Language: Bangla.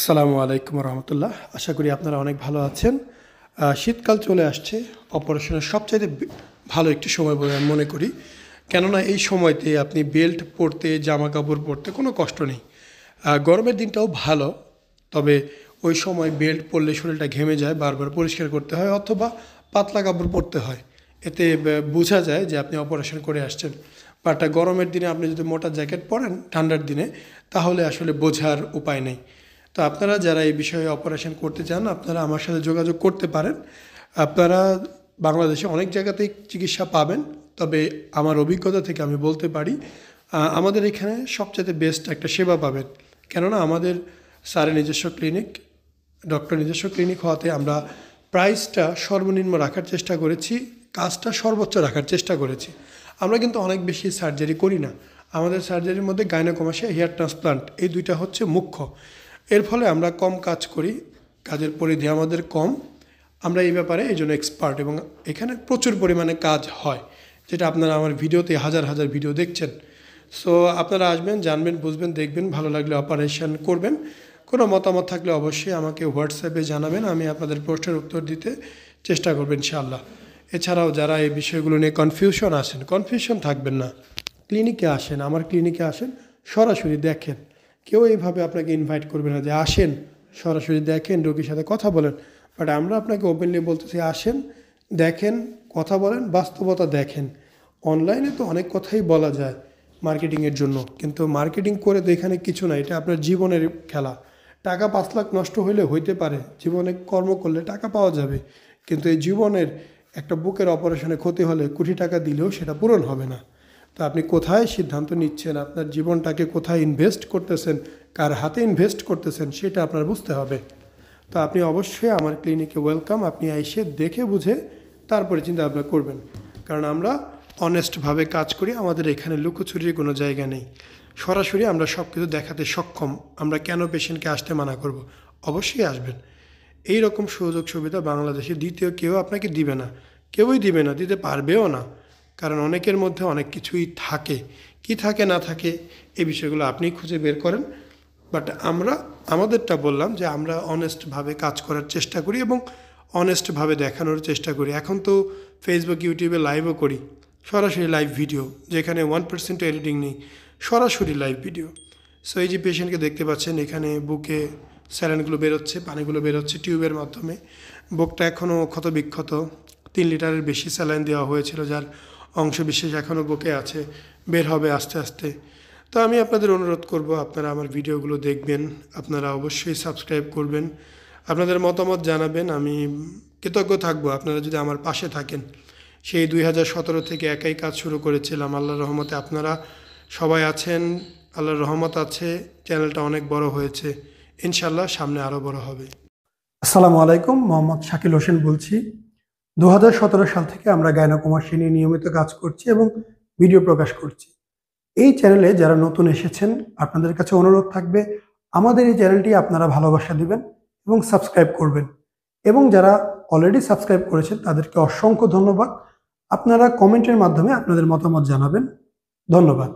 আসসালামু আলাইকুম রহমতুল্লাহ। আশা করি আপনারা অনেক ভালো আছেন। শীতকাল চলে আসছে, অপারেশনের সবচাইতে ভালো একটি সময় বলে আমি মনে করি। কেননা এই সময়তে আপনি বেল্ট পরতে, জামা কাপড় পরতে কোনো কষ্ট নেই। গরমের দিনটাও ভালো, তবে ওই সময় বেল্ট পরলে শরীরটা ঘেমে যায়, বারবার পরিষ্কার করতে হয় অথবা পাতলা কাপড় পরতে হয়। এতে বোঝা যায় যে আপনি অপারেশন করে আসছেন। বাট গরমের দিনে আপনি যদি মোটা জ্যাকেট পরেন ঠান্ডার দিনে, তাহলে আসলে বোঝার উপায় নেই। তো আপনারা যারা এই বিষয়ে অপারেশন করতে চান, আপনারা আমার সাথে যোগাযোগ করতে পারেন। আপনারা বাংলাদেশে অনেক জায়গাতেই চিকিৎসা পাবেন, তবে আমার অভিজ্ঞতা থেকে আমি বলতে পারি আমাদের এখানে সবচেয়ে বেস্ট একটা সেবা পাবেন। কেননা আমাদের স্যারের নিজস্ব ক্লিনিক, ডক্টর নিজস্ব ক্লিনিক হওয়াতে আমরা প্রাইসটা সর্বনিম্ন রাখার চেষ্টা করেছি, কাজটা সর্বোচ্চ রাখার চেষ্টা করেছি। আমরা কিন্তু অনেক বেশি সার্জারি করি না। আমাদের সার্জারির মধ্যে গাইনোকমাসিয়া, হেয়ার ট্রান্সপ্লান্ট এই দুইটা হচ্ছে মুখ্য। এর ফলে আমরা কম কাজ করি, কাজের পরিধি আমাদের কম। আমরা এই ব্যাপারে এই জন্য এক্সপার্ট, এবং এখানে প্রচুর পরিমাণে কাজ হয়, যেটা আপনারা আমার ভিডিওতে হাজার হাজার ভিডিও দেখছেন। সো আপনারা আসবেন, জানবেন, বুঝবেন, দেখবেন, ভালো লাগলে অপারেশন করবেন। কোনো মতামত থাকলে অবশ্যই আমাকে হোয়াটসঅ্যাপে জানাবেন, আমি আপনাদের প্রশ্নের উত্তর দিতে চেষ্টা করবেন ইনশাআল্লাহ। এছাড়াও যারা এই বিষয়গুলো নিয়ে কনফিউশন থাকবেন না, ক্লিনিকে আসেন, আমার ক্লিনিকে আসেন, সরাসরি দেখেন। কেউ এইভাবে আপনাকে ইনভাইট করবে না যে আসেন সরাসরি দেখেন, রোগীর সাথে কথা বলেন। বাট আমরা আপনাকে ওপেনলি বলতেছি, আসেন, দেখেন, কথা বলেন, বাস্তবতা দেখেন। অনলাইনে তো অনেক কথাই বলা যায় মার্কেটিংয়ের জন্য, কিন্তু মার্কেটিং করে তো এখানে কিছু না। এটা আপনার জীবনের খেলা। টাকা 5 লাখ নষ্ট হইলে হইতে পারে, জীবনে কর্ম করলে টাকা পাওয়া যাবে, কিন্তু এই জীবনের একটা বুকের অপারেশনে ক্ষতি হলে কোটি টাকা দিলেও সেটা পূরণ হবে না। তো আপনি কোথায় সিদ্ধান্ত নিচ্ছেন, আপনার জীবনটাকে কোথায় ইনভেস্ট করতেছেন, কার হাতে ইনভেস্ট করতেছেন, সেটা আপনার বুঝতে হবে। তো আপনি অবশ্যই আমার ক্লিনিকে ওয়েলকাম। আপনি এসে দেখে বুঝে তারপরে চিন্তা ভাবনা করবেন, কারণ আমরা অনেস্টভাবে কাজ করি। আমাদের এখানে লুকোচুরির কোনো জায়গা নেই। সরাসরি আমরা সব কিছু দেখাতে সক্ষম। আমরা কেন পেশেন্টকে আসতে মানা করব? অবশ্যই আসবেন। এই রকম সুযোগ সুবিধা বাংলাদেশে দ্বিতীয় কেউ আপনাকে দিবে না, কেউই দিবে না, দিতে পারবেও না। কারণ অনেকের মধ্যে অনেক কিছুই থাকে, কি থাকে না থাকে এই বিষয়গুলো আপনিই খুঁজে বের করেন। বাট আমরা আমাদেরটা বললাম যে আমরা অনেস্টভাবে কাজ করার চেষ্টা করি এবং অনেস্টভাবে দেখানোর চেষ্টা করি। এখন তো ফেসবুক, ইউটিউবে লাইভও করি, সরাসরি লাইভ ভিডিও, যেখানে 1% এডিটিং নেই, সরাসরি লাইভ ভিডিও। সো এই যে পেশেন্টকে দেখতে পাচ্ছেন, এখানে বুকে স্যালাইনগুলো বেরোচ্ছে, পানিগুলো বেরোচ্ছে টিউবের মাধ্যমে। বুকটা এখনও ক্ষত বিক্ষত, 3 লিটারের বেশি স্যালাইন দেওয়া হয়েছিল, যার অংশবিশেষ এখনও বুকে আছে, বের হবে আস্তে আস্তে। তো আমি আপনাদের অনুরোধ করব, আপনারা আমার ভিডিওগুলো দেখবেন, আপনারা অবশ্যই সাবস্ক্রাইব করবেন, আপনাদের মতামত জানাবেন। আমি কৃতজ্ঞ থাকবো আপনারা যদি আমার পাশে থাকেন। সেই 2017 থেকে একাই কাজ শুরু করেছিলাম, আল্লাহর রহমতে আপনারা সবাই আছেন, আল্লাহর রহমত আছে, চ্যানেলটা অনেক বড় হয়েছে, ইনশাল্লাহ সামনে আরও বড় হবে। আসসালামু আলাইকুম, মোহাম্মদ শাকিল হোসেন বলছি। 2017 সাল থেকে আমরা গাইনোকমাসিয়া নিয়ে নিয়মিত কাজ করছি এবং ভিডিও প্রকাশ করছি। এই চ্যানেলে যারা নতুন এসেছেন, আপনাদের কাছে অনুরোধ থাকবে আমাদের এই চ্যানেলটি আপনারা ভালোবাসা দিবেন এবং সাবস্ক্রাইব করবেন। এবং যারা অলরেডি সাবস্ক্রাইব করেছেন তাদেরকে অসংখ্য ধন্যবাদ। আপনারা কমেন্টের মাধ্যমে আপনাদের মতামত জানাবেন। ধন্যবাদ।